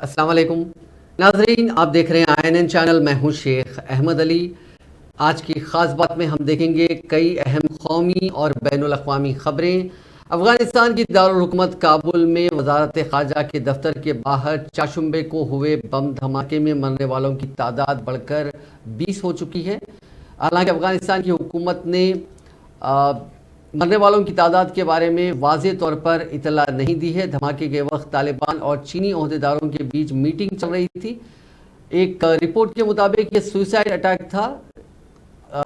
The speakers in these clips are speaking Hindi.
अस्सलाम वालेकुम नाजरीन, आप देख रहे हैं INN चैनल। मैं हूं शेख अहमद अली। आज की ख़ास बात में हम देखेंगे कई अहम कौमी और बैनुल-अक़वामी ख़बरें। अफ़गानिस्तान की दारुल हुकूमत काबुल में वज़ारत ख़ारजा के दफ्तर के बाहर चाशुम्बे को हुए बम धमाके में मरने वालों की तादाद बढ़कर 20 हो चुकी है। हालांकि अफ़गानिस्तान की हुकूमत ने मरने वालों की तादाद के बारे में वाज़ेह तौर पर इतला नहीं दी है। धमाके के वक्त तालिबान और चीनी ओहदेदारों के बीच मीटिंग चल रही थी। एक रिपोर्ट के मुताबिक ये सुसाइड अटैक था।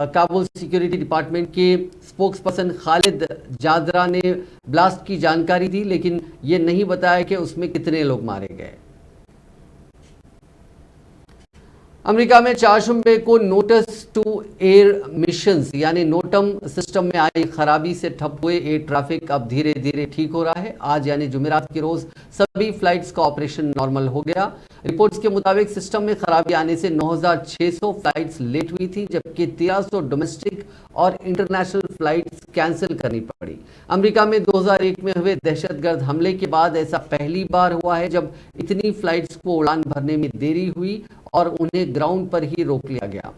काबुल सिक्योरिटी डिपार्टमेंट के स्पोक्स पर्सन खालिद जादरा ने ब्लास्ट की जानकारी दी, लेकिन ये नहीं बताया कि उसमें कितने लोग मारे गए। अमेरिका में चाशुम्बे को नोटिस टू एयर मिशंस यानी नोटम सिस्टम में आई खराबी से ठप हुए एयर ट्रैफिक अब धीरे धीरे ठीक हो रहा है। आज यानी जुमेरात के रोज सभी फ्लाइट्स का ऑपरेशन नॉर्मल हो गया। रिपोर्ट्स के मुताबिक सिस्टम में खराबी आने से 9600 फ्लाइट्स लेट हुई थी, जबकि 1300 डोमेस्टिक और इंटरनेशनल फ्लाइट्स कैंसिल करनी पड़ी। अमेरिका में 2001 में हुए दहशतगर्द हमले के बाद ऐसा पहली बार हुआ है जब इतनी फ्लाइट्स को उड़ान भरने में देरी हुई और उन्हें ग्राउंड पर ही रोक लिया गया।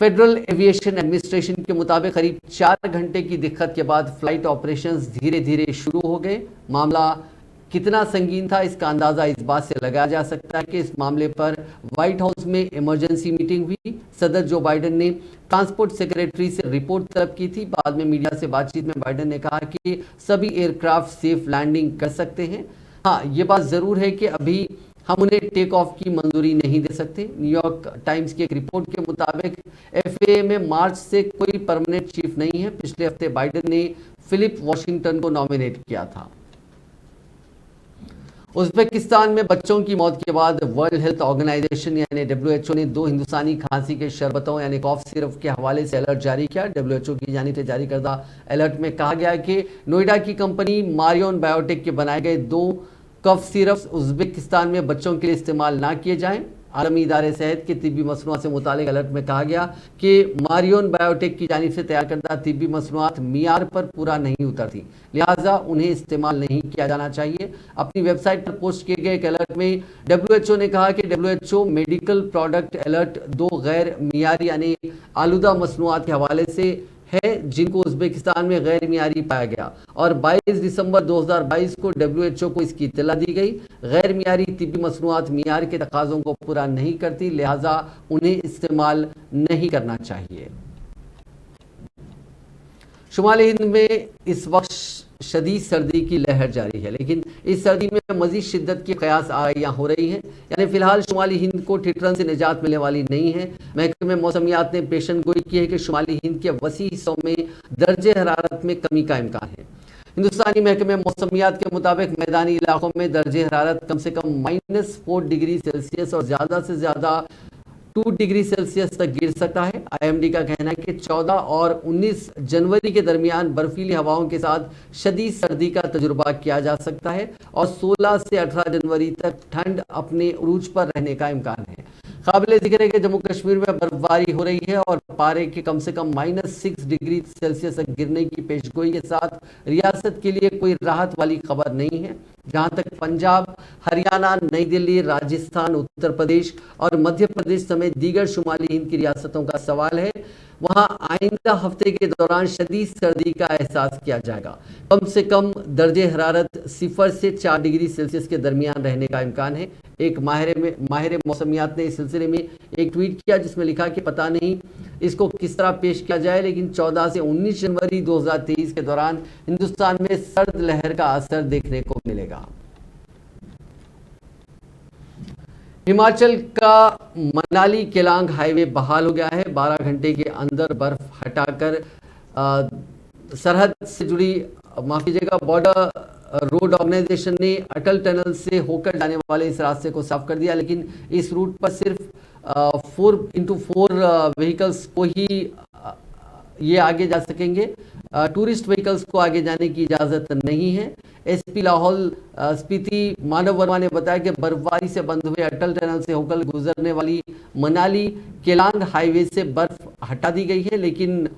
फेडरल एविएशन एडमिनिस्ट्रेशन के मुताबिक करीब 4 घंटे की दिक्कत के बाद फ्लाइट ऑपरेशंस धीरे धीरे शुरू हो गए। मामला कितना संगीन था इसका अंदाजा इस बात से लगाया जा सकता है कि इस मामले पर व्हाइट हाउस में इमरजेंसी मीटिंग हुई। सदर जो बाइडेन ने ट्रांसपोर्ट सेक्रेटरी से रिपोर्ट तलब की थी। बाद में मीडिया से बातचीत में बाइडेन ने कहा कि सभी एयरक्राफ्ट सेफ लैंडिंग कर सकते हैं। हाँ, ये बात जरूर है कि अभी हम उन्हें टेक ऑफ की मंजूरी नहीं दे सकते। न्यूयॉर्क टाइम्स की एक रिपोर्ट के मुताबिक FAA में मार्च से कोई परमानेंट चीफ नहीं है। पिछले हफ्ते बाइडेन ने फिलिप वॉशिंगटन को नॉमिनेट किया था। उज़्बेकिस्तान में बच्चों की मौत के बाद वर्ल्ड हेल्थ ऑर्गेनाइजेशन यानी WHO ने 2 हिंदुस्तानी खांसी के शरबतों यानी कॉफ सिरप के हवाले से अलर्ट जारी किया। WHO की जानिब से जारी करदा अलर्ट में कहा गया कि नोएडा की कंपनी मारियन बायोटेक के बनाए गए 2 कफ सिरप उज़्बेकिस्तान में बच्चों के लिए इस्तेमाल ना किए जाएं। आलमी इदारे सेहत के तिब्बी मसनूआत से मुतालिक अलर्ट में कहा गया कि मारियन बायोटेक की जानिब से तैयार करदा तिब्बी मसनूआत मियार पर पूरा नहीं उतरती, लिहाजा उन्हें इस्तेमाल नहीं किया जाना चाहिए। अपनी वेबसाइट पर पोस्ट किए गए एक अलर्ट में WHO ने कहा कि WHO मेडिकल प्रोडक्ट अलर्ट 2 गैर मियारी यानी आलूदा मसनूआत के हवाले से है जिनको उज़्बेकिस्तान में गैर मियारी पाया गया और 22 दिसंबर 2022 को WHO को इसकी इत्तला दी गई। गैर मियारी तिब्बी मसनूआत मियार के तकाज़ों को पूरा नहीं करती, लिहाजा उन्हें इस्तेमाल नहीं करना चाहिए। शुमाली हिंद में इस वक्त शदीद सर्दी की लहर जारी है, लेकिन इस सर्दी में मजीद शिद्दत की कयास आगाहियाँ हो रही हैं। यानी फिलहाल शुमाली हिंद को ठिठुरन से निजात मिलने वाली नहीं है। महकमे मौसमियात ने पेशन गोई की है कि शुमाली हिंद के वसी हिस्सों में दर्जे हरारत में कमी का इम्कान है। हिंदुस्तानी महकमे मौसमियात के मुताबिक मैदानी इलाकों में दर्जे हरारत कम से कम -4 डिग्री सेल्सियस और ज़्यादा से ज़्यादा 2 डिग्री सेल्सियस तक गिर सकता है। IMD का कहना है कि 14 और 19 जनवरी के दरमियान बर्फीली हवाओं के साथ शदीद सर्दी का तजुर्बा किया जा सकता है और 16 से 18 जनवरी तक ठंड अपने उरूज पर रहने का इम्कान है। काबिल जिक्र है कि जम्मू कश्मीर में बर्फबारी हो रही है और पारे के कम से कम -6 डिग्री सेल्सियस तक गिरने की पेशगोई के साथ रियासत के लिए कोई राहत वाली खबर नहीं है। जहां तक पंजाब, हरियाणा, नई दिल्ली, राजस्थान, उत्तर प्रदेश और मध्य प्रदेश समेत दीगर शुमाली हिंद की रियासतों का सवाल है, वहां आइंदा हफ्ते के दौरान शदीद सर्दी का एहसास किया जाएगा। कम से कम दर्जे हरारत 0 से 4 डिग्री सेल्सियस के दरमियान रहने का इम्कान है। एक माहिर मौसमियात ने इस सिलसिले में एक ट्वीट किया जिसमें लिखा कि पता नहीं इसको किस तरह पेश किया जाए, लेकिन 14 से 19 जनवरी 2023 के दौरान हिंदुस्तान में सर्द लहर का असर देखने को मिलेगा। हिमाचल का मनाली केलांग हाईवे बहाल हो गया है। 12 घंटे के अंदर बर्फ हटाकर सरहद से जुड़ी माफ कीजिएगा बॉर्डर रोड ऑर्गेनाइजेशन ने अटल टनल से होकर जाने वाले इस रास्ते को साफ कर दिया, लेकिन इस रूट पर सिर्फ 4x4 व्हीकल्स को ही ये आगे जा सकेंगे। टूरिस्ट व्हीकल्स को आगे जाने की इजाज़त नहीं है। SP लाहौल स्पीति मानव वर्मा ने बताया कि बर्फबारी से बंद हुए अटल टनल से होकर गुजरने वाली मनाली केलांग हाईवे से बर्फ हटा दी गई है, लेकिन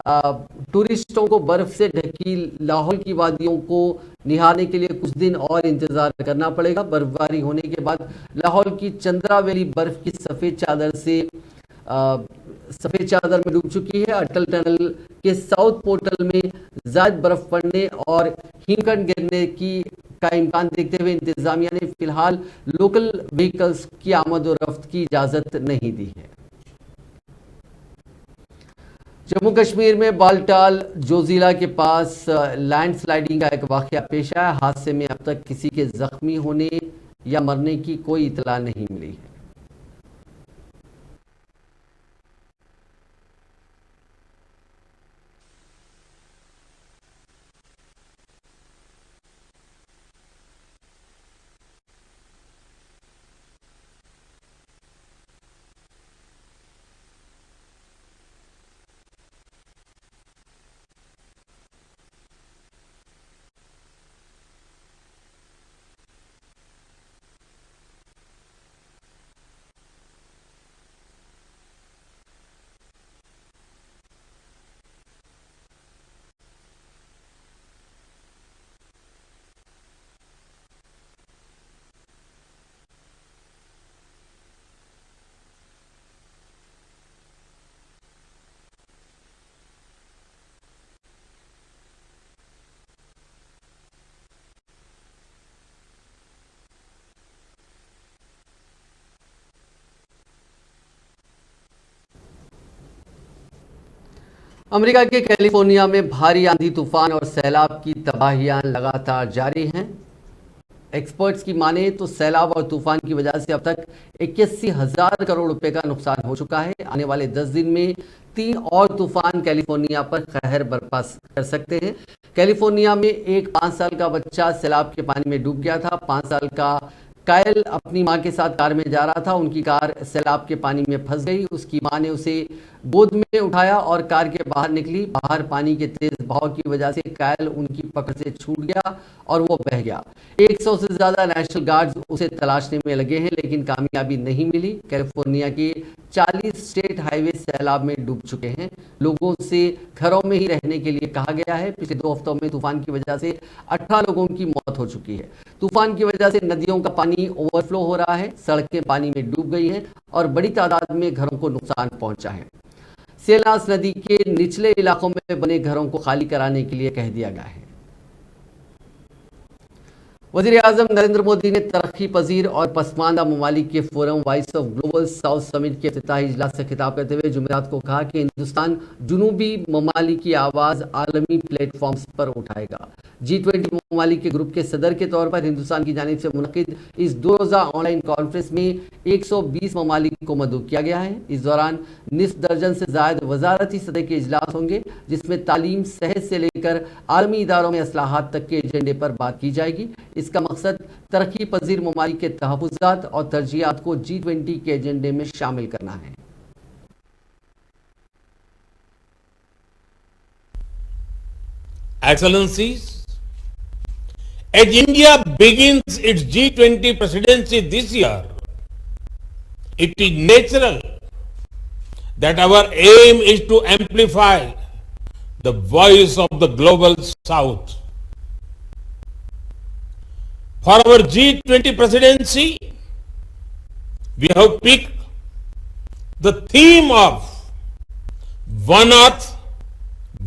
टूरिस्टों को बर्फ से ढकी लाहौल की वादियों को निहारने के लिए कुछ दिन और इंतजार करना पड़ेगा। बर्फबारी होने के बाद लाहौल की चंद्रा वैली बर्फ की सफेद चादर में डूब चुकी है। अटल टनल के साउथ पोर्टल में ज्यादा बर्फ पड़ने और हिमखंड गिरने का इम्कान देखते हुए इंतजामिया ने फिलहाल लोकल व्हीकल्स की आमद और रफ्त की इजाजत नहीं दी है। जम्मू कश्मीर में बालटाल जोजिला के पास लैंडस्लाइडिंग का एक वाकया पेश आया। हादसे में अब तक किसी के जख्मी होने या मरने की कोई इतला नहीं मिली है। अमेरिका के कैलिफोर्निया में भारी आंधी तूफान और सैलाब की तबाहियां लगातार जारी हैं। एक्सपर्ट्स की माने तो सैलाब और तूफान की वजह से अब तक 81,000 करोड़ रुपए का नुकसान हो चुका है। आने वाले 10 दिन में 3 और तूफान कैलिफोर्निया पर कहर बरपा कर सकते हैं। कैलिफोर्निया में एक 5 साल का बच्चा सैलाब के पानी में डूब गया था। 5 साल का कायल अपनी मां के साथ कार में जा रहा था। उनकी कार सैलाब के पानी में फंस गई। उसकी मां ने उसे गोद में उठाया और कार के बाहर निकली। बाहर पानी के तेज बहाव की वजह से कायल उनकी पकड़ से छूट गया और वो बह गया। 100 से ज्यादा नेशनल गार्ड्स उसे तलाशने में लगे हैं, लेकिन कामयाबी नहीं मिली। कैलिफोर्निया के 40 स्टेट हाईवे सैलाब में डूब चुके हैं। लोगों से घरों में ही रहने के लिए कहा गया है। पिछले 2 हफ्तों में तूफान की वजह से 18 लोगों की मौत हो चुकी है। तूफान की वजह से नदियों का पानी ओवरफ्लो हो रहा है, सड़कें पानी में डूब गई हैं और बड़ी तादाद में घरों को नुकसान पहुंचा है। सेलास नदी के निचले इलाकों में बने घरों को खाली कराने के लिए कह दिया गया है। वज़ीर-ए-आज़म नरेंद्र मोदी ने तरक्की पजीर और पसमानदा ममालिक के forum voice of global south summit के इफ्तिताही इजलास से खिताब करते हुए जुमेरात को कहा कि हिंदुस्तान जुनूबी ममालिक की आवाज़ आलमी प्लेटफॉर्म्स पर उठाएगा। G20 ममालिक के ग्रुप के सदर के तौर पर हिंदुस्तान की जानिब से मुनक़िद इस 2 रोज़ा ऑनलाइन कॉन्फ्रेंस में 120 ममालिक को मदऊ किया गया है। इस दौरान निस्फ दर्जन से ज़ायद वज़ारती सतह के इजलास होंगे, जिसमें तालीम, सेहत से लेकर आलमी इदारों में असलाहत तक के एजेंडे पर बात की जाएगी। इसका मकसद तरक्की पजीर ममालिक के तहफ़्फ़ुज़ात और तरजीहात को G20 के एजेंडे में शामिल करना है। Excellencies, as India begins its G20 presidency this year, it is natural that our aim is to amplify the voice of the global South. For our G20 presidency, we have picked the theme of One Earth,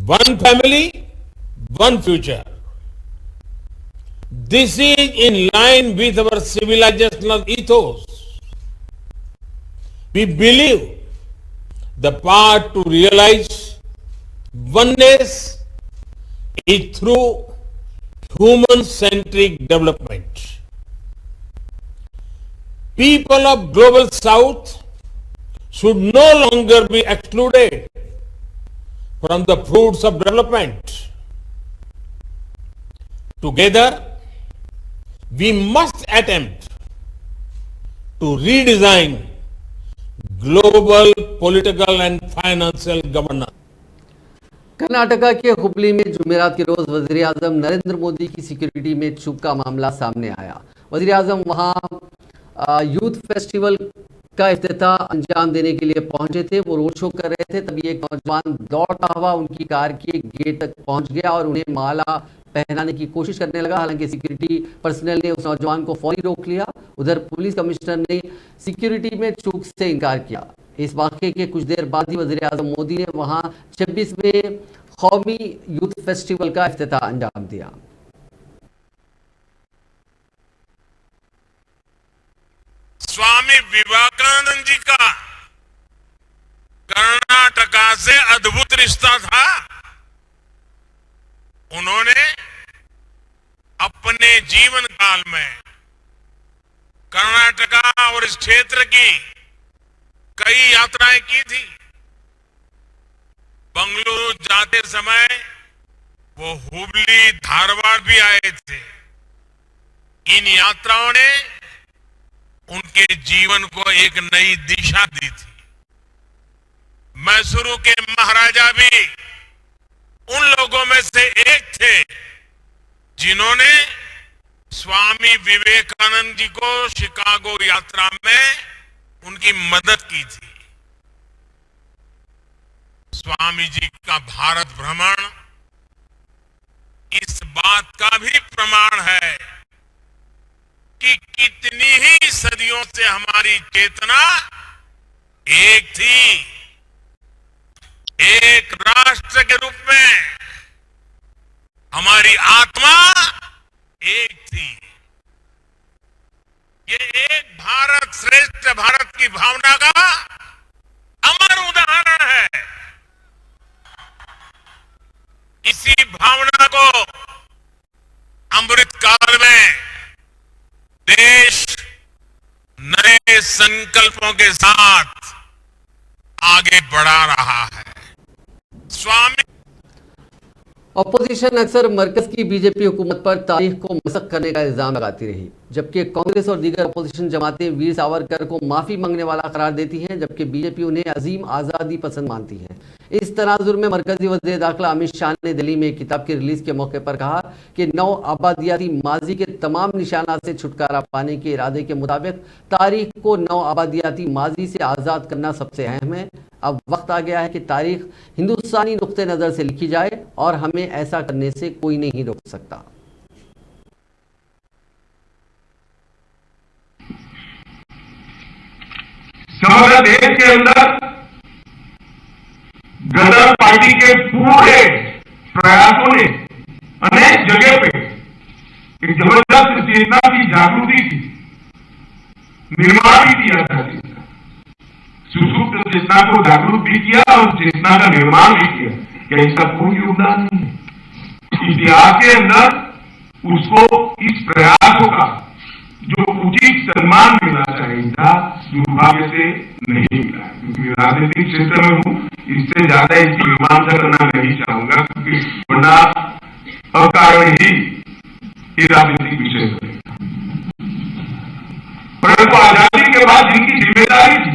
One Family, One Future. This is in line with our civilizational ethos. We believe the path to realize oneness is through human-centric development. People of Global South should no longer be excluded from the fruits of development. Together, we must attempt to redesign global political and financial governance. Karnataka के हुबली में जुमेरात के रोज वजीर आजम नरेंद्र मोदी की सिक्योरिटी में चूक का मामला सामने आया। वजीर आजम वहां यूथ फेस्टिवल का इफ्तिताह अंजाम देने के लिए पहुंचे थे। वो रोड शो कर रहे थे, तभी एक नौजवान दौड़ता हुआ उनकी कार के गेट तक पहुंच गया और उन्हें माला पहनाने की कोशिश करने लगा। हालांकि सिक्योरिटी पर्सनल ने उस नौजवान को फौरी रोक लिया। उधर पुलिस कमिश्नर ने सिक्योरिटी में चूक से इनकार किया। इस वाक़े के कुछ देर बाद ही वज़ीर आज़म मोदी ने वहां 26वें कौमी यूथ फेस्टिवल का इफ्तिताह अंजाम दिया। स्वामी विवेकानंद जी का कर्नाटका से अद्भुत रिश्ता था। उन्होंने अपने जीवन काल में कर्नाटका और इस क्षेत्र की कई यात्राएं की थी। बंगलुरु जाते समय वो हुबली, धारवाड़ भी आए थे। इन यात्राओं ने उनके जीवन को एक नई दिशा दी थी। मैसूरू के महाराजा भी उन लोगों में से एक थे जिन्होंने स्वामी विवेकानंद जी को शिकागो यात्रा में उनकी मदद की थी। स्वामी जी का भारत भ्रमण इस बात का भी प्रमाण है कि कितनी ही सदियों से हमारी चेतना एक थी, एक राष्ट्र के रूप में हमारी आत्मा एक थी। ये एक भारत श्रेष्ठ भारत की भावना का अमर उदाहरण है। इसी भावना को अमृत काल में देश नए संकल्पों के साथ आगे बढ़ा रहा है। स्वामी अपोजिशन अक्सर मरकज की बीजेपी हुकूमत पर तारीख को मसख करने का इल्जाम लगाती रही, जबकि कांग्रेस और दीगर अपोजिशन जमातें वीर सावरकर को माफी मांगने वाला करार देती हैं, जबकि बीजेपी उन्हें अजीम आज़ादी पसंद मानती है। इस तनाजुर में मरकजी वज़ीर दाखिला अमित शाह ने दिल्ली में एक किताब की रिलीज के मौके पर कहा कि नौ आबादियाती माजी के तमाम निशानात से छुटकारा पाने के इरादे के मुताबिक तारीख को नौ आबादियाती माजी से आज़ाद करना सबसे अहम है। अब वक्त आ गया है कि तारीख हिंदुस्तानी नुक्ते नज़र से लिखी जाए और हमें ऐसा करने से कोई नहीं रोक सकता। समग्र देश के अंदर गदर पार्टी के पूरे प्रयासों ने अनेक जगह पे एक जबरदस्त चेतना की जागृति की निर्माण भी किया था। सुसुप्त चेतना को जागरूक भी किया और चेतना का निर्माण भी किया। क्या इसका कोई योगदान नहीं है? इतिहास के अंदर उसको इस प्रयासों का जो उचित सम्मान मिलना चाहिए था, दुर्भाग्य से नहीं मिला। क्योंकि राजनीतिक क्षेत्र में हूं, इससे ज्यादा इसकी मीमांसा करना नहीं चाहूंगा, क्योंकि वरना अकारण ही ये राजनीतिक विषय बनेगा। परंतु आजादी के बाद जिनकी जिम्मेदारी थी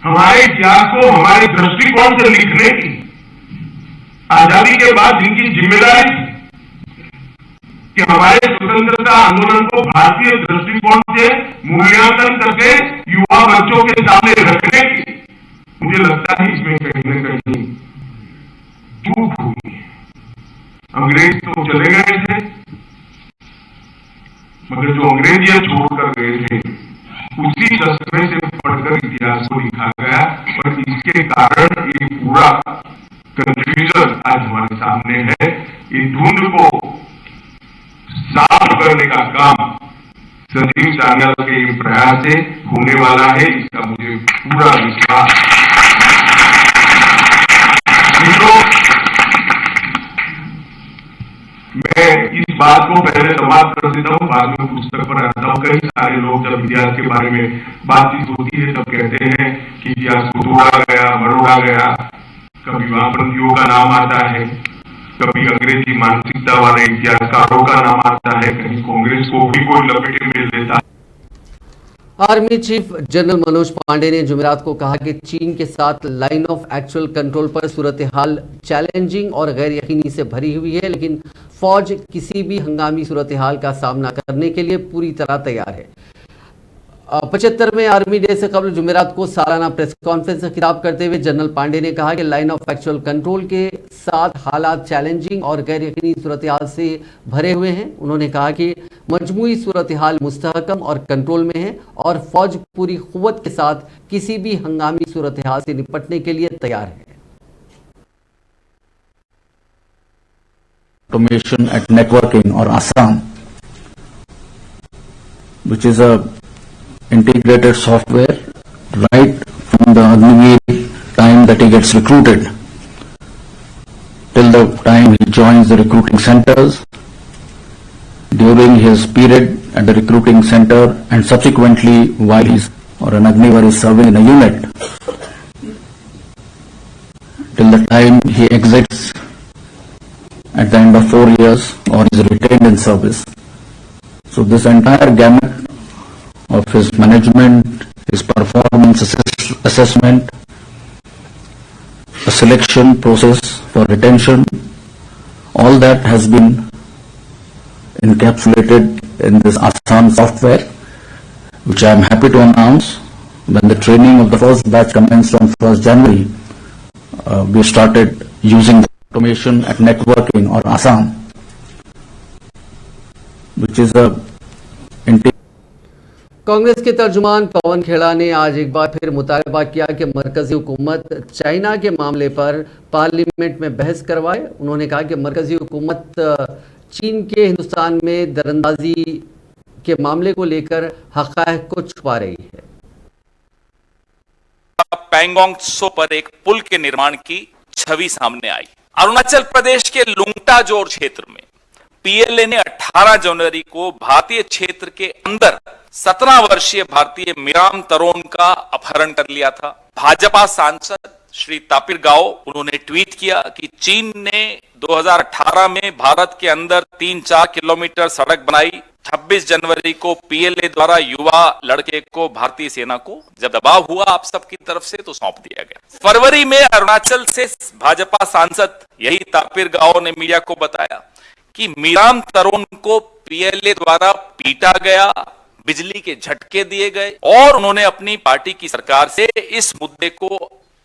हमारे इतिहास को हमारे दृष्टिकोण से लिखने की, आजादी के बाद जिनकी जिम्मेदारी थी कि हमारे स्वतंत्रता आंदोलन को भारतीय दृष्टिकोण से मूल्यांकन करके युवा बच्चों के सामने रखने की, मुझे लगता है इसमें कहीं न कहीं चूक हुई। अंग्रेज तो चले गए थे, मगर जो अंग्रेजियां छोड़कर गए थे उसी चश्मे से पढ़कर इतिहास को लिखा गया और इसके कारण ये पूरा कंफ्यूजन आज हमारे सामने है। ये धुंध को साफ करने का काम संजीव सान्याल के प्रयास से होने वाला है, इसका मुझे पूरा विश्वास। मैं इस बात को पहले समाप्त कर देता हूं, बाद में पुस्तक पर आता हूं। कई सारे लोग जब इतिहास के बारे में बातचीत होती है तब कहते हैं कि इतिहास को तोड़ा गया, मरोड़ा गया। कभी वामपंथियों का नाम आता है, कभी अंग्रेजी मानसिकता वाले इतिहासकारों का नाम आता है, कहीं कांग्रेस को भी कोई लपेटे में लेता है। Army chief general Manoj Pande ने जुमेरात को कहा कि चीन के साथ लाइन ऑफ एक्चुअल कंट्रोल पर सूरत हाल चैलेंजिंग और गैर यकीनी से भरी हुई है, लेकिन फौज किसी भी हंगामी सूरत हाल का सामना करने के लिए पूरी तरह तैयार है। 75वें आर्मी डे से कबल जुमेरात को सालाना प्रेस कॉन्फ्रेंस से खिताब करते हुए जनरल पांडे ने कहा कि लाइन ऑफ एक्चुअल कंट्रोल के साथ हालात चैलेंजिंग और गैर यकीनी सूरत हाल से भरे हुए हैं। उन्होंने कहा कि मजमूई सूरत हाल मुस्तहकम और कंट्रोल में है और फौज पूरी कुव्वत के साथ किसी भी हंगामी सूरत हाल से निपटने के लिए तैयार है। Automation at networking or ASAM, which is a integrated software right from the Agnivir time that he gets recruited till the time he joins the recruiting centers, during his period at the recruiting center and subsequently while he's or an Agnivir is serving in a unit till the time he exits at the end of 4 years or is retained in service. So this entire gamut of his management, his performance assessment, a selection process for retention, all that has been encapsulated in this Assam software, which I am happy to announce. When the training of the first batch commenced on 1st January, we started using the automation at networking or Assam, which is a Congress के तर्जुमान पवन खेड़ा ने आज एक बार फिर मुतालबा किया कि मरकजी हुकूमत चाइना के मामले पर पार्लियामेंट में बहस करवाए। उन्होंने कहा कि मरकजी हुकूमत चीन के हिंदुस्तान में दरअंदाजी के मामले को लेकर हक़ाइक़ को छुपा रही है। पैंगोंग त्सो पर एक पुल के निर्माण की छवि सामने आई। अरुणाचल प्रदेश के लुंगटाजोर क्षेत्र में पीएलए ने 18 जनवरी को भारतीय क्षेत्र के अंदर 17 वर्षीय भारतीय मीराम तरोन का अपहरण कर लिया था। भाजपा सांसद श्री तापिर गाओ उन्होंने ट्वीट किया कि चीन ने 2018 में भारत के अंदर 3-4 किलोमीटर सड़क बनाई। 26 जनवरी को पीएलए द्वारा युवा लड़के को भारतीय सेना को जब दबाव हुआ आप सबकी तरफ से तो सौंप दिया गया। फरवरी में अरुणाचल से भाजपा सांसद यही तापिर गाओ ने मीडिया को बताया कि मीराम तरोन को पीएलए द्वारा पीटा गया, बिजली के झटके दिए गए और उन्होंने अपनी पार्टी की सरकार से इस मुद्दे को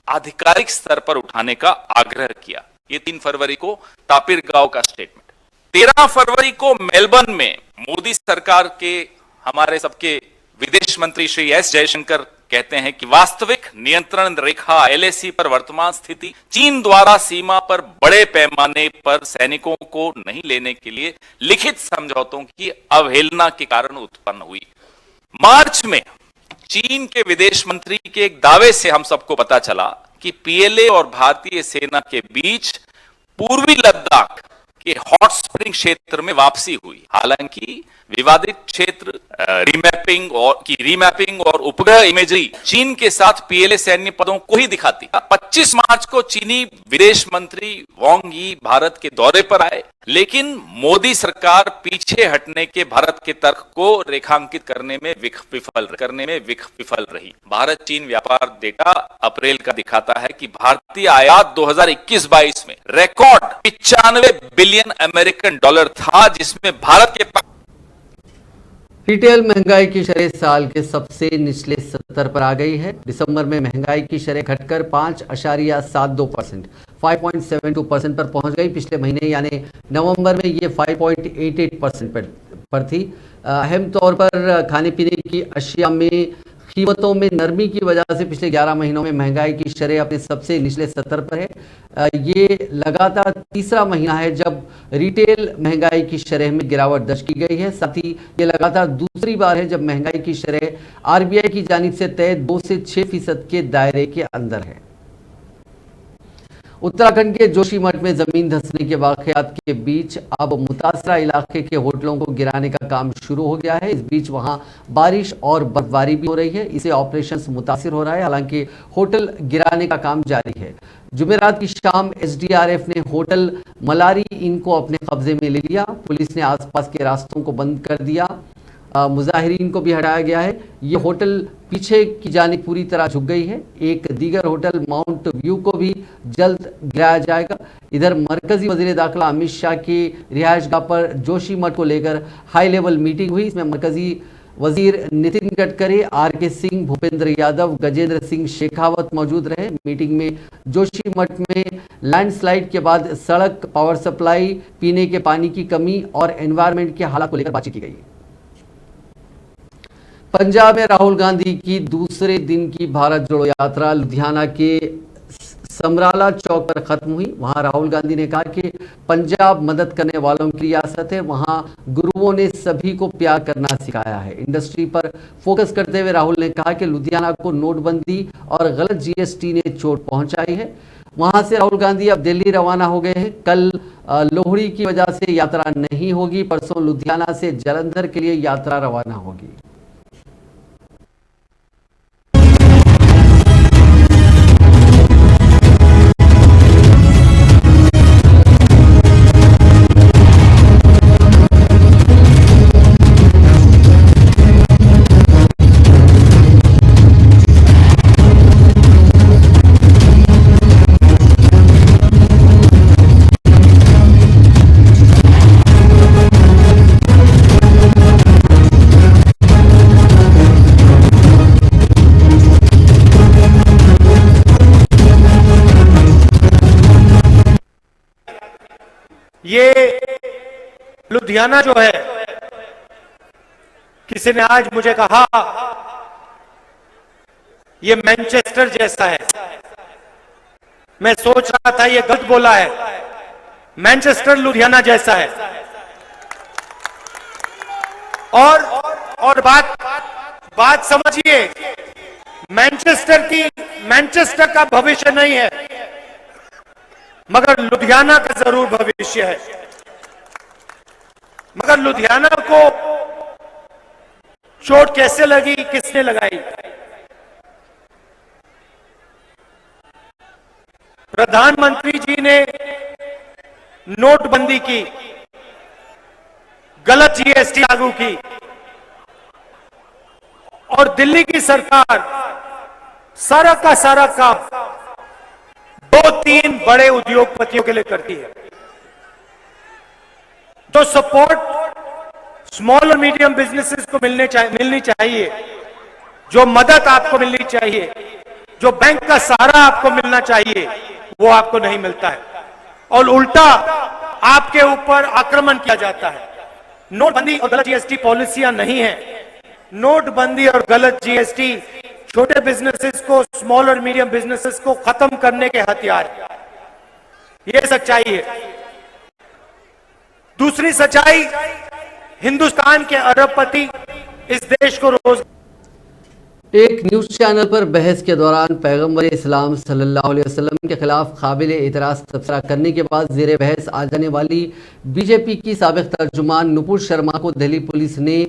आधिकारिक स्तर पर उठाने का आग्रह किया। ये 3 फरवरी को तापिर गांव का स्टेटमेंट। 13 फरवरी को मेलबर्न में मोदी सरकार के हमारे सबके विदेश मंत्री श्री एस जयशंकर कहते हैं कि वास्तविक नियंत्रण रेखा एलएसी पर वर्तमान स्थिति चीन द्वारा सीमा पर बड़े पैमाने पर सैनिकों को नहीं लेने के लिए लिखित समझौतों की अवहेलना के कारण उत्पन्न हुई। मार्च में चीन के विदेश मंत्री के एक दावे से हम सबको पता चला कि पीएलए और भारतीय सेना के बीच पूर्वी लद्दाख के हॉट स्प्रिंग क्षेत्र में वापसी हुई। हालांकि विवादित क्षेत्र रीमैपिंग और उपग्रह इमेजरी चीन के साथ पीएलए सैन्य पदों को ही दिखाती। 25 मार्च को चीनी विदेश मंत्री वांग यी भारत के दौरे पर आए, लेकिन मोदी सरकार पीछे हटने के भारत के तर्क को रेखांकित करने में विफल रही। भारत चीन व्यापार डेटा अप्रैल का दिखाता है कि भारतीय आयात 2021-22 में रिकॉर्ड 95 बिलियन अमेरिकन डॉलर था, जिसमें भारत के पास रिटेल महंगाई की शरह साल के सबसे निचले स्तर पर आ गई है। दिसंबर में महंगाई की शरह घटकर 5.72% 5.72% पर पहुंच गई। पिछले महीने यानी नवंबर में ये 5.88% पर थी। अहम तौर पर खाने पीने की अशिया में कीमतों में नरमी की वजह से पिछले 11 महीनों में महंगाई की शरह अपने सबसे निचले स्तर पर है। ये लगातार तीसरा महीना है जब रिटेल महंगाई की शरह में गिरावट दर्ज की गई है। साथ ही ये लगातार दूसरी बार है जब महंगाई की शरह आरबीआई की जानिब से तय 2 से 6% के दायरे के अंदर है। उत्तराखंड के जोशीमठ में जमीन धंसने के वाकयात के बीच अब मुतासरा इलाके के होटलों को गिराने का काम शुरू हो गया है। इस बीच वहां बारिश और बर्फबारी भी हो रही है, इससे ऑपरेशन मुतासिर हो रहा है। हालांकि होटल गिराने का काम जारी है। जुमेरात की शाम एसडीआरएफ ने होटल मलारी इन को अपने कब्जे में ले लिया। पुलिस ने आसपास के रास्तों को बंद कर दिया, मुजाहिरीन को भी हटाया गया है। ये होटल पीछे की जानिब पूरी तरह झुक गई है। एक दीगर होटल माउंट व्यू को भी जल्द गिराया जाएगा। इधर मरकजी वजीर दाखिला अमित शाह की रिहाइशगाह पर जोशीमठ को लेकर हाई लेवल मीटिंग हुई। इसमें मरकजी वजीर नितिन गडकरी, आर.के. सिंह, भूपेंद्र यादव, गजेंद्र सिंह शेखावत मौजूद रहे। मीटिंग में जोशीमठ में लैंडस्लाइड के बाद सड़क, पावर सप्लाई, पीने के पानी की कमी और एनवायरमेंट के हालात को लेकर बातचीत की गई। पंजाब में राहुल गांधी की दूसरे दिन की भारत जोड़ो यात्रा लुधियाना के समराला चौक पर खत्म हुई। वहां राहुल गांधी ने कहा कि पंजाब मदद करने वालों की रियासत है, वहां गुरुओं ने सभी को प्यार करना सिखाया है। इंडस्ट्री पर फोकस करते हुए राहुल ने कहा कि लुधियाना को नोटबंदी और गलत जीएसटी ने चोट पहुंचाई है। वहां से राहुल गांधी अब दिल्ली रवाना हो गए हैं। कल लोहड़ी की वजह से यात्रा नहीं होगी। परसों लुधियाना से जालंधर के लिए यात्रा रवाना होगी। ये लुधियाना जो है, किसी ने आज मुझे कहा ये मैनचेस्टर जैसा है। मैं सोच रहा था ये गलत बोला है, मैनचेस्टर लुधियाना जैसा है। और बात समझिए, मैनचेस्टर का भविष्य नहीं है, मगर लुधियाना का जरूर भविष्य है। मगर लुधियाना को चोट कैसे लगी, किसने लगाई? प्रधानमंत्री जी ने नोटबंदी की, गलत जीएसटी लागू की और दिल्ली की सरकार सारा का सारा काम 2-3 बड़े उद्योगपतियों के लिए करती है। जो सपोर्ट स्मॉल और मीडियम बिजनेसेस को मिलनी चाहिए, जो मदद आपको मिलनी चाहिए, जो बैंक का सहारा आपको मिलना चाहिए, वो आपको नहीं मिलता है और उल्टा आपके ऊपर आक्रमण किया जाता है। नोटबंदी और गलत जीएसटी पॉलिसियां नहीं है। नोटबंदी और गलत जीएसटी छोटे बिजनेसेस को, स्मॉल और मीडियम बिजनेसेस को खत्म करने के हथियार है। यह सच्चाई है। दूसरी सच्चाई, हिंदुस्तान के अरबपति इस देश को रोज एक न्यूज चैनल पर बहस के दौरान पैगंबर इस्लाम सल्लल्लाहु अलैहि वसल्लम के खिलाफ काबिल एतराज तबसरा करने के बाद जेर बहस आ जाने वाली बीजेपी की साबिक तर्जुमान नुपुर शर्मा को दिल्ली पुलिस ने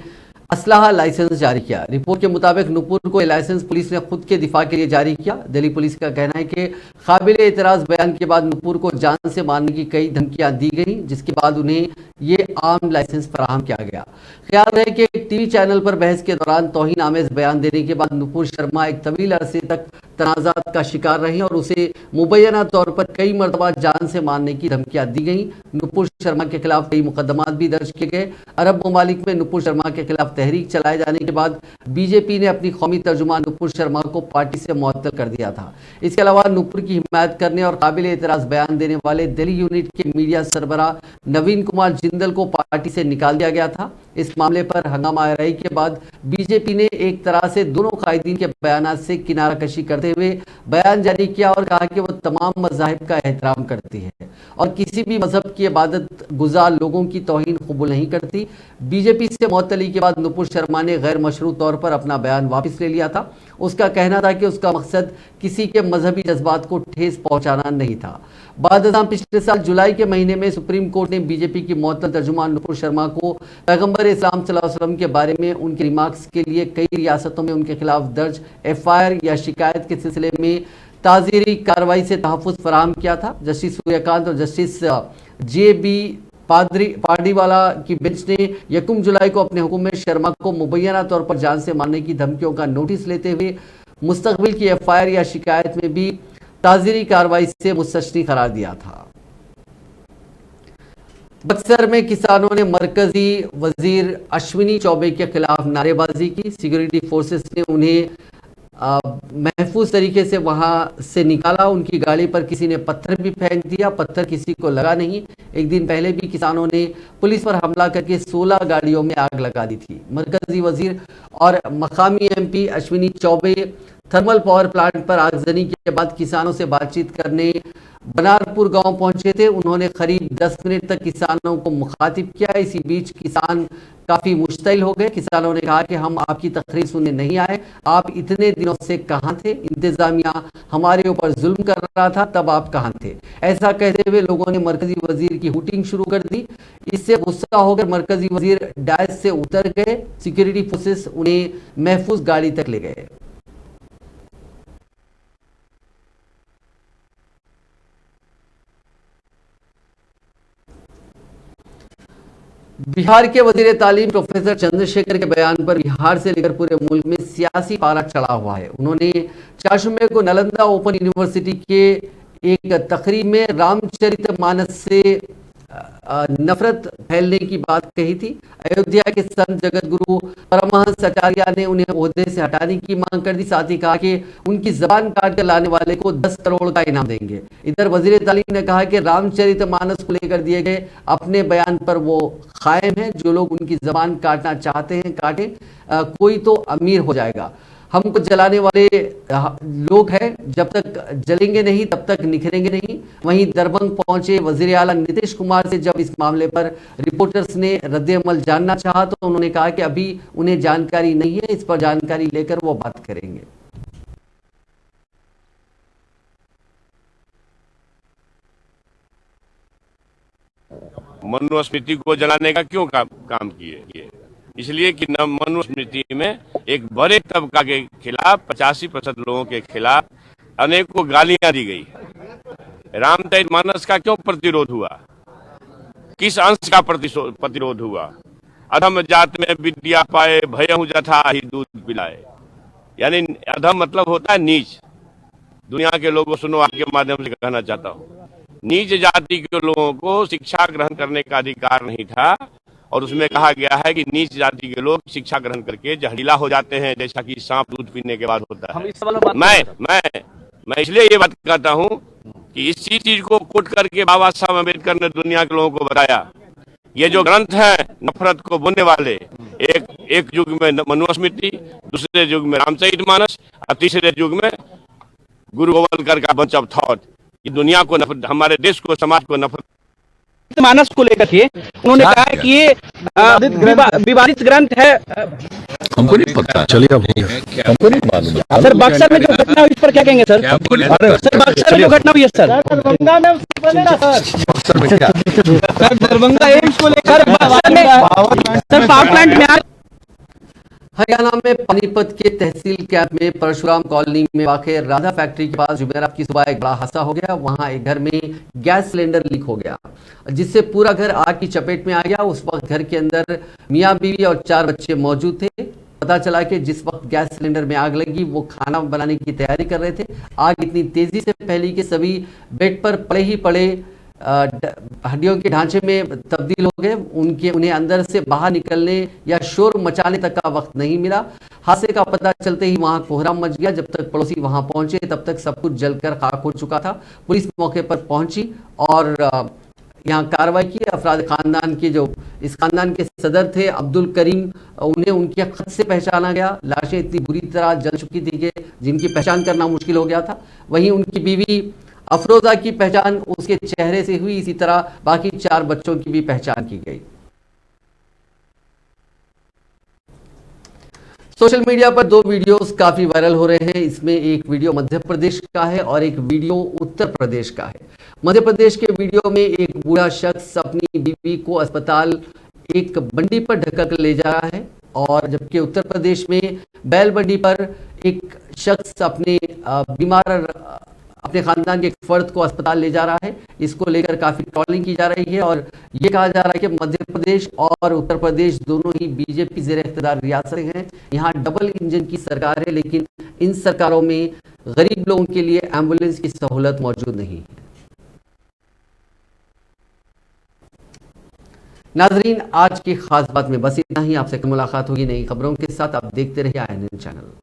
असलाहा लाइसेंस जारी किया। रिपोर्ट के मुताबिक नुपुर को लाइसेंस पुलिस ने खुद के दिफा के लिए जारी किया। दिल्ली पुलिस का कहना है कि काबिल एतराज बयान के बाद नुपुर को जान से मारने की कई धमकियां दी गई, जिसके बाद उन्हें ये आम लाइसेंस फराहम किया गया। ख्याल है कि टीवी चैनल पर बहस के दौरान तौहीन आमेज बयान देने के बाद नुपुर शर्मा एक तवील अरसे तक तनाजात का शिकार रही और उसे मुबैना तौर पर कई मरतबा जान से मारने की धमकियां दी गई। नुपुर शर्मा के खिलाफ कई मुकदमात भी दर्ज किए गए। अरब ममालिक में नुपुर शर्मा के खिलाफ तहरीक चलाए जाने के बाद बीजेपी ने अपनी कौमी तर्जुमान नुपुर शर्मा को पार्टी से मुअत्तल कर दिया था। इसके अलावा नुपुर की हिमायत करने और काबिल एतराज बयान देने वाले दिल्ली यूनिट के मीडिया सरबराह नवीन कुमार जिंदल को पार्टी से निकाल दिया गया था। इस मामले पर हंगामा आराई के बाद बीजेपी ने एक तरह से दोनों कायदीन के बयान से किनारा कशी करते हुए बयान जारी किया और कहा कि वो तमाम मज़ाहिब का एहतराम करती है और किसी भी मजहब की इबादत गुजार लोगों की तौहीन कबूल नहीं करती। बीजेपी से मुअत्तली के बाद नुपुर शर्मा ने गैर मशरू तौर पर अपना बयान वापस ले लिया था। उसका कहना था कि उसका मकसद किसी के मजहबी जज्बात को ठेस पहुंचाना नहीं था। बादशाह पिछले साल जुलाई के महीने में सुप्रीम कोर्ट ने बीजेपी की मुअत्तल तर्जुमान नुपुर शर्मा को पैगंबर इस्लाम सल्लल्लाहु अलैहि वसल्लम के बारे में उनके रिमार्क्स के लिए कई रियासतों में उनके खिलाफ दर्ज एफआईआर या शिकायत के सिलसिले में ताज़ीरी कार्रवाई से तहफ़्फ़ुज़ फराहम किया था। जस्टिस सूर्यकांत और जस्टिस जे.बी. पार्डीवाला की बेंच ने 1 जुलाई को अपने हुक्म में शर्मा को मुबैना तौर पर जान से मारने की धमकियों का नोटिस लेते हुए मुस्तकबिल की एफआईआर या शिकायत में भी ताज़ीरी कार्रवाई से मुस्तस्नी करार दिया था। बक्सर में किसानों ने मरकजी वजीर अश्विनी चौबे के खिलाफ नारेबाजी की। सिक्योरिटी फोर्सेस ने उन्हें महफूज तरीके से वहां से निकाला। उनकी गाड़ी पर किसी ने पत्थर भी फेंक दिया, पत्थर किसी को लगा नहीं। एक दिन पहले भी किसानों ने पुलिस पर हमला करके 16 गाड़ियों में आग लगा दी थी। मरकजी वजीर और मकामी MP Ashwini Choubey thermal power plant पर आगजनी के बाद किसानों से बातचीत करने बनारपुर गांव पहुंचे थे। उन्होंने करीब 10 मिनट तक किसानों को मुखातिब किया। इसी बीच किसान काफी मुश्तिल हो गए। किसानों ने कहा कि हम आपकी तकरीर सुनने नहीं आए, आप इतने दिनों से कहां थे? इंतजामिया हमारे ऊपर जुल्म कर रहा था, तब आप कहां थे? ऐसा कहते हुए लोगों ने मरकजी वजीर की हुटिंग शुरू कर दी। इससे गुस्सा होकर मरकजी वजीर डायस से उतर गए। सिक्योरिटी फोर्सेस उन्हें महफूज गाड़ी तक ले गए। बिहार के वजीर तालीम प्रोफेसर चंद्रशेखर के बयान पर बिहार से लेकर पूरे मुल्क में सियासी पारा चढ़ा हुआ है। उन्होंने 4 मई को नालंदा ओपन यूनिवर्सिटी के एक तकरीब में रामचरितमानस से नफरत फैलने की बात कही थी। अयोध्या के संत जगत गुरु परमहंस आचार्य ने उन्हें ओहदे से हटाने की मांग कर दी। साथ ही कहा कि उनकी जबान काट कर लाने वाले को 10 करोड़ का इनाम देंगे। इधर वजीर तालीम ने कहा कि रामचरितमानस को लेकर दिए गए अपने बयान पर वो कायम है। जो लोग उनकी जबान काटना चाहते हैं काटें, कोई तो अमीर हो जाएगा। हमको जलाने वाले लोग हैं, जब तक जलेंगे नहीं तब तक निखरेंगे नहीं। वहीं दरभंग पहुंचे वजीर आला नीतीश कुमार से जब इस मामले पर रिपोर्टर्स ने रद्द-ए-अमल जानना चाहा तो उन्होंने कहा कि अभी उन्हें जानकारी नहीं है, इस पर जानकारी लेकर वो बात करेंगे। मनुस्मृति को जलाने का क्यों काम किए? इसलिए कि मनुस्मृति में एक बड़े तबका के खिलाफ 85% लोगों के खिलाफ अनेकों गालियां दी गई। रामचरितमानस का क्यों प्रतिरोध हुआ? किस अंश का प्रतिरोध हुआ? अधम जात में विद्या पाए, भयहु जथा ही दूध पिलाए। यानी अधम मतलब होता है नीच। दुनिया के लोगों सुनो, आपके माध्यम से कहना चाहता हूँ, नीच जाति के लोगों को शिक्षा ग्रहण करने का अधिकार नहीं था। और उसमें कहा गया है कि नीच जाति के लोग शिक्षा ग्रहण करके जहरीला हो जाते हैं, जैसा कि सांप दूध पीने के बाद होता है। मैं इसलिए ये बात कहता हूँ कि इसी चीज को कोट करके बाबा साहब अम्बेडकर ने दुनिया के लोगों को बताया। ये जो ग्रंथ है नफरत को बुनने वाले, एक युग में मनुस्मृति, दूसरे युग में रामचरितमानस और तीसरे युग में गुरु गोवलकर का बंच ऑफ थॉट, ये दुनिया को नफरत, हमारे देश को, समाज को नफरत मानस को लेकर के उन्होंने कहा कि ये विवादित ग्रंथ है। हमको नहीं पता, चलिए अब हमको नहीं मालूम। सर बक्सर में जो घटना हुई इस पर क्या कहेंगे सर? सर बक्सर में जो घटना हुई है सर, दरभंगा एम्स को लेकर सर पावर प्लांट में हरियाणा में पानीपत के तहसील कैंप में परशुराम कॉलोनी में वाक़ राधा फैक्ट्री के पास जुमेरात की सुबह एक बड़ा हादसा हो गया। वहां एक घर में गैस सिलेंडर लीक हो गया, जिससे पूरा घर आग की चपेट में आ गया। उस वक्त घर के अंदर मियां बीवी और 4 बच्चे मौजूद थे। पता चला कि जिस वक्त गैस सिलेंडर में आग लगी वो खाना बनाने की तैयारी कर रहे थे। आग इतनी तेजी से फैली कि सभी बेड पर पड़े ही पड़े हड्डियों के ढांचे में तब्दील हो गए। उन्हें अंदर से बाहर निकलने या शोर मचाने तक का वक्त नहीं मिला। हादसे का पता चलते ही वहां कोहराम मच गया। जब तक पड़ोसी वहां पहुंचे तब तक सब कुछ जलकर खाक हो चुका था। पुलिस मौके पर पहुंची और यहाँ कार्रवाई की। अफराद खानदान के जो इस खानदान के सदर थे अब्दुल करीम, उन्हें उनके खत से पहचाना गया। लाशें इतनी बुरी तरह जल चुकी थी कि जिनकी पहचान करना मुश्किल हो गया था। वहीं उनकी बीवी अफरोजा की पहचान उसके चेहरे से हुई। इसी तरह बाकी 4 बच्चों की भी पहचान की गई। सोशल मीडिया पर 2 वीडियोस काफी वायरल हो रहे हैं। इसमें एक वीडियो मध्य प्रदेश का है और एक वीडियो उत्तर प्रदेश का है। मध्य प्रदेश के वीडियो में एक बूढ़ा शख्स अपनी बीवी को अस्पताल एक बंडी पर ढककर ले जा रहा है, और जबकि उत्तर प्रदेश में बैल बंडी पर एक शख्स अपने खानदान के एक फर्द को अस्पताल ले जा रहा है। इसको लेकर काफी ट्रोलिंग की जा रही है और ये कहा जा रहा है कि मध्य प्रदेश और उत्तर प्रदेश दोनों ही बीजेपी ज़ेर इख्तियार रियासतें हैं। यहाँ डबल इंजन की सरकार है, लेकिन इन सरकारों में गरीब लोगों के लिए एम्बुलेंस की सहूलत मौजूद नहीं है। नाजरीन, आज की खास बात में बस इतना ही। आपसे मुलाकात होगी नई खबरों के साथ। आप देखते रहिए INN चैनल।